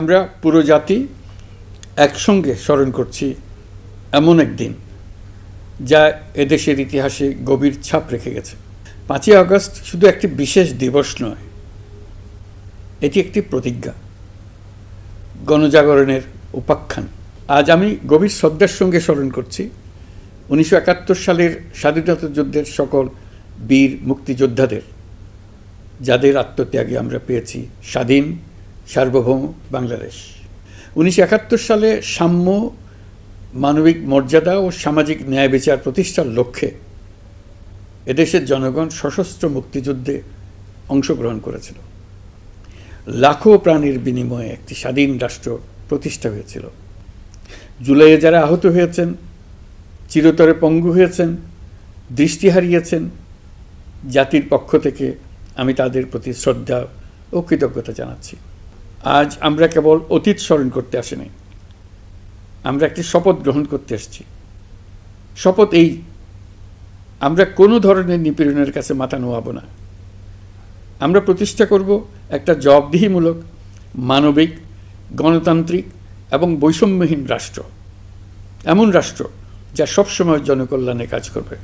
আমরা পুরো জাতি একসঙ্গে স্মরণ করছি এমন একদিন যা এদেশের ইতিহাসে গভীর ছাপ রেখে গেছে। 5ই আগস্ট শুধু একটি বিশেষ দিবস নয়, এটি একটি প্রতিজ্ঞা, গণজাগরণের উপাখ্যান। আজ আমি গভীর শ্রদ্ধার সঙ্গে স্মরণ করছি 1971 সালের স্বাধীনতা যুদ্ধের সকল বীর মুক্তিযোদ্ধাদের, যাদের আত্মত্যাগে আমরা পেয়েছি স্বাধীন সার্বভৌম বাংলাদেশ। 1971 সালে সাম্য, মানবিক মর্যাদা ও সামাজিক ন্যায় বিচার প্রতিষ্ঠার লক্ষ্যে এদেশের জনগণ সশস্ত্র মুক্তিযুদ্ধে অংশগ্রহণ করেছিল। লাখো প্রাণীর বিনিময়ে একটি স্বাধীন রাষ্ট্র প্রতিষ্ঠা হয়েছিল। জুলাইয়ে যারা আহত হয়েছেন, চিরতরে পঙ্গু হয়েছেন, দৃষ্টি হারিয়েছেন, জাতির পক্ষ থেকে আমি তাদের প্রতি শ্রদ্ধা ও কৃতজ্ঞতা জানাচ্ছি। আজ আমরা কেবল অতীত স্মরণ করতে আসিনি, আমরা একটি শপথ গ্রহণ করতে এসেছি। শপথ এই, আমরা কোনো ধরনের নিপীড়নের কাছে মাথা নোয়াব না। আমরা প্রতিষ্ঠা করব একটা জবাবদিহিমূলক, মানবিক, গণতান্ত্রিক এবং বৈষম্যহীন রাষ্ট্র, এমন রাষ্ট্র যা সবসময় জনকল্যাণে কাজ করবে।